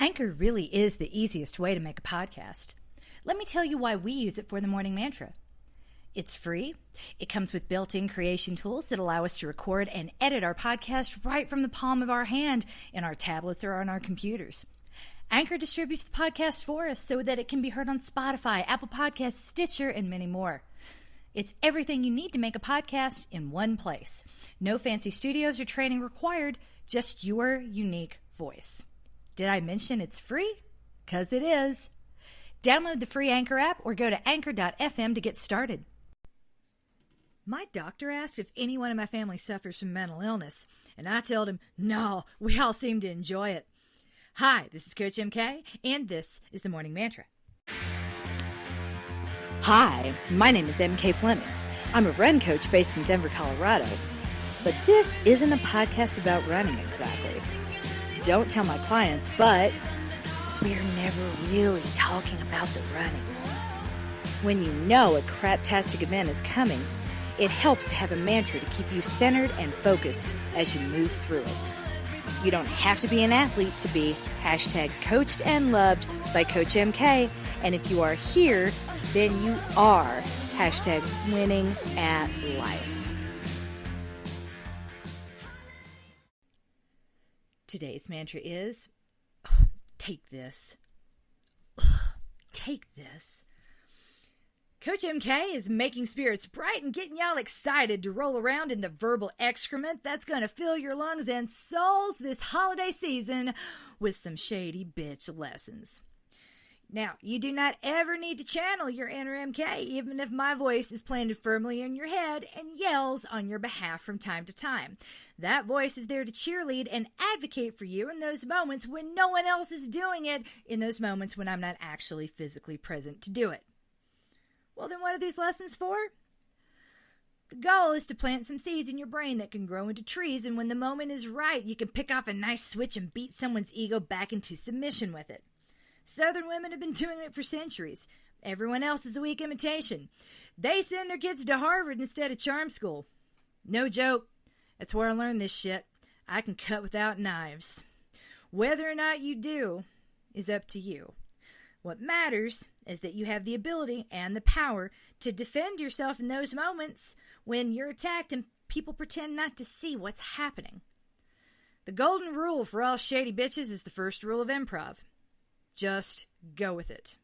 Anchor really is the easiest way to make a podcast. Let me tell you why we use it for the morning mantra. It's free. It comes with built-in creation tools that allow us to record and edit our podcast right from the palm of our hand in our tablets or on our computers. Anchor distributes the podcast for us so that it can be heard on Spotify, Apple Podcasts, Stitcher, and many more. It's everything you need to make a podcast in one place. No fancy studios or training required, just your unique voice. Did I mention it's free? 'Cause it is. Download the free Anchor app or go to anchor.fm to get started. My doctor asked if anyone in my family suffers from mental illness, and I told him, no, we all seem to enjoy it. Hi, this is Coach MK, and this is the Morning Mantra. Hi, my name is MK Fleming. I'm a run coach based in Denver, Colorado. But this isn't a podcast about running exactly. Don't tell my clients, but we're never really talking about the running. When you know a craptastic event is coming, it helps to have a mantra to keep you centered and focused as you move through it. You don't have to be an athlete to be #coached and loved by Coach MK. And if you are here, then you are #winning at life. Today's mantra is, take this. Take this. Coach MK is making spirits bright and getting y'all excited to roll around in the verbal excrement that's going to fill your lungs and souls this holiday season with some shady bitch lessons. Now, you do not ever need to channel your inner MK, even if my voice is planted firmly in your head and yells on your behalf from time to time. That voice is there to cheerlead and advocate for you in those moments when no one else is doing it, in those moments when I'm not actually physically present to do it. Well, then what are these lessons for? The goal is to plant some seeds in your brain that can grow into trees, and when the moment is right, you can pick off a nice switch and beat someone's ego back into submission with it. Southern women have been doing it for centuries. Everyone else is a weak imitation. They send their kids to Harvard instead of charm school. No joke. That's where I learned this shit. I can cut without knives. Whether or not you do is up to you. What matters is that you have the ability and the power to defend yourself in those moments when you're attacked and people pretend not to see what's happening. The golden rule for all shady bitches is the first rule of improv. Just go with it.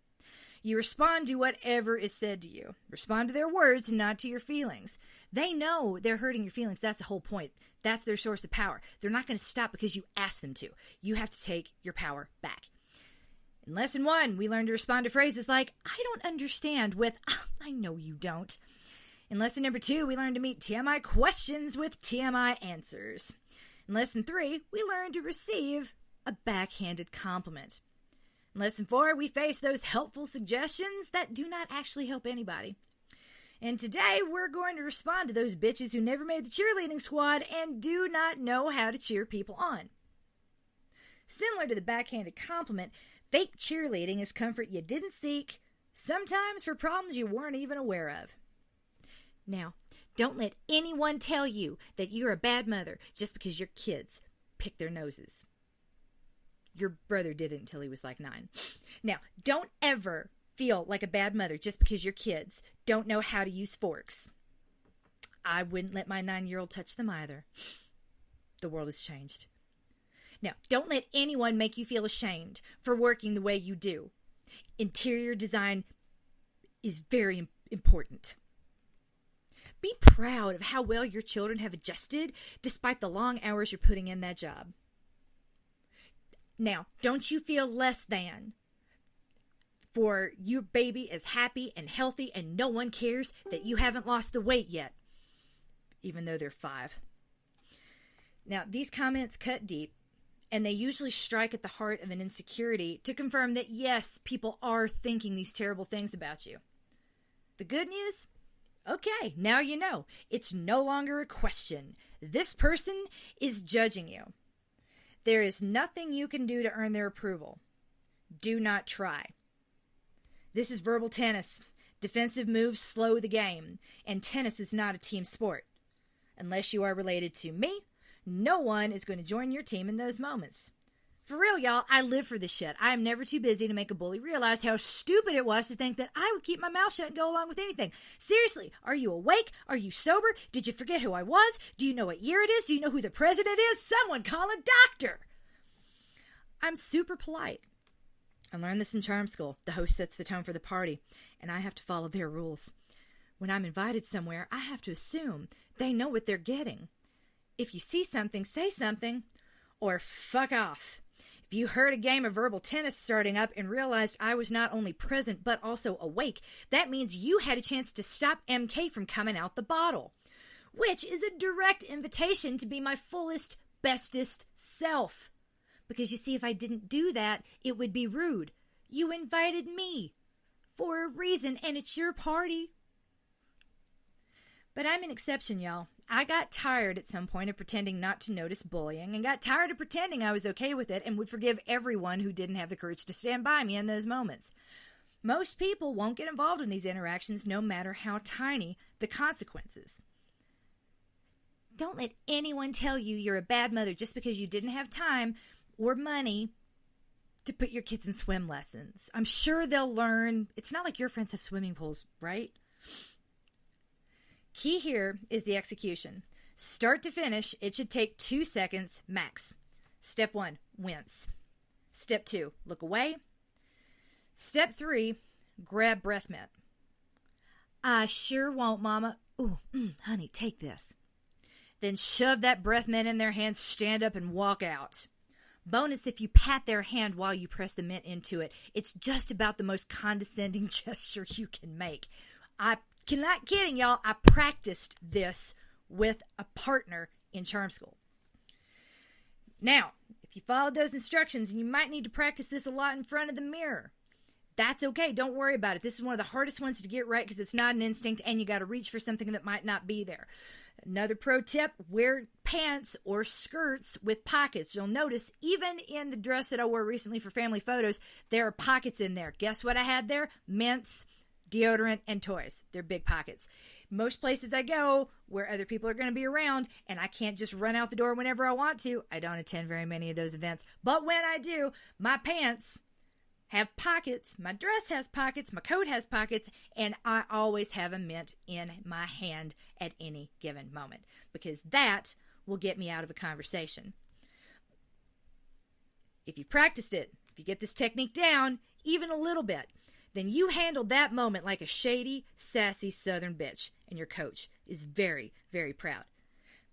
You respond to whatever is said to you. Respond to their words and not to your feelings. They know they're hurting your feelings. That's the whole point. That's their source of power. They're not going to stop because you ask them to. You have to take your power back. In Lesson 1, we learned to respond to phrases like, I don't understand with, I know you don't. In Lesson number 2, we learned to meet TMI questions with TMI answers. In Lesson 3, we learned to receive a backhanded compliment. In Lesson 4, we face those helpful suggestions that do not actually help anybody. And today, we're going to respond to those bitches who never made the cheerleading squad and do not know how to cheer people on. Similar to the backhanded compliment, fake cheerleading is comfort you didn't seek, sometimes for problems you weren't even aware of. Now, don't let anyone tell you that you're a bad mother just because your kids pick their noses. Your brother didn't until he was like 9. Now, don't ever feel like a bad mother just because your kids don't know how to use forks. I wouldn't let my 9-year-old touch them either. The world has changed. Now, don't let anyone make you feel ashamed for working the way you do. Interior design is very important. Be proud of how well your children have adjusted despite the long hours you're putting in that job. Now, don't you feel less than for your baby is happy and healthy and no one cares that you haven't lost the weight yet, even though they're 5. Now, these comments cut deep, and they usually strike at the heart of an insecurity to confirm that, yes, people are thinking these terrible things about you. The good news? Okay, now you know. It's no longer a question. This person is judging you. There is nothing you can do to earn their approval. Do not try. This is verbal tennis. Defensive moves slow the game, and tennis is not a team sport. Unless you are related to me, no one is going to join your team in those moments. For real, y'all, I live for this shit. I am never too busy to make a bully realize how stupid it was to think that I would keep my mouth shut and go along with anything. Seriously, are you awake? Are you sober? Did you forget who I was? Do you know what year it is? Do you know who the president is? Someone call a doctor. I'm super polite. I learned this in charm school. The host sets the tone for the party, and I have to follow their rules. When I'm invited somewhere, I have to assume they know what they're getting. If you see something, say something, or fuck off. If you heard a game of verbal tennis starting up and realized I was not only present but also awake, that means you had a chance to stop MK from coming out the bottle, which is a direct invitation to be my fullest, bestest self. Because you see, if I didn't do that, it would be rude. You invited me for a reason, and it's your party. But I'm an exception, y'all. I got tired at some point of pretending not to notice bullying and got tired of pretending I was okay with it and would forgive everyone who didn't have the courage to stand by me in those moments. Most people won't get involved in these interactions no matter how tiny the consequences. Don't let anyone tell you you're a bad mother just because you didn't have time or money to put your kids in swim lessons. I'm sure they'll learn. It's not like your friends have swimming pools, right? Key here is the execution. Start to finish, it should take 2 seconds max. Step 1, wince. Step 2, look away. Step 3, grab breath mint. I sure won't, Mama. Ooh, honey, take this. Then shove that breath mint in their hand, stand up, and walk out. Bonus if you pat their hand while you press the mint into it. It's just about the most condescending gesture you can make. Not kidding, y'all. I practiced this with a partner in charm school. Now, if you followed those instructions, and you might need to practice this a lot in front of the mirror, that's okay. Don't worry about it. This is one of the hardest ones to get right because it's not an instinct and you got to reach for something that might not be there. Another pro tip, wear pants or skirts with pockets. You'll notice even in the dress that I wore recently for family photos, there are pockets in there. Guess what I had there? Mints, deodorant, and toys. They're big pockets. Most places I go where other people are going to be around and I can't just run out the door whenever I want to. I don't attend very many of those events. But when I do, my pants have pockets, my dress has pockets, my coat has pockets, and I always have a mint in my hand at any given moment because that will get me out of a conversation. If you've practiced it, if you get this technique down even a little bit, then you handled that moment like a shady, sassy Southern bitch, and your coach is very, very proud.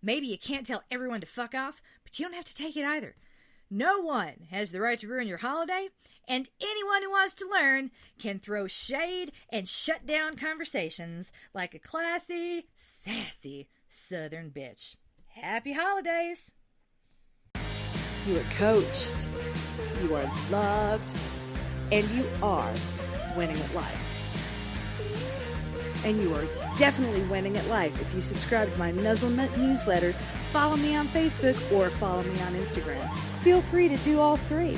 Maybe you can't tell everyone to fuck off, but you don't have to take it either. No one has the right to ruin your holiday, and anyone who wants to learn can throw shade and shut down conversations like a classy, sassy Southern bitch. Happy holidays! You are coached, you are loved, and you are winning at life. And you are definitely winning at life if you subscribe to my Nuzzlenut newsletter, follow me on Facebook, or follow me on Instagram. Feel free to do all three.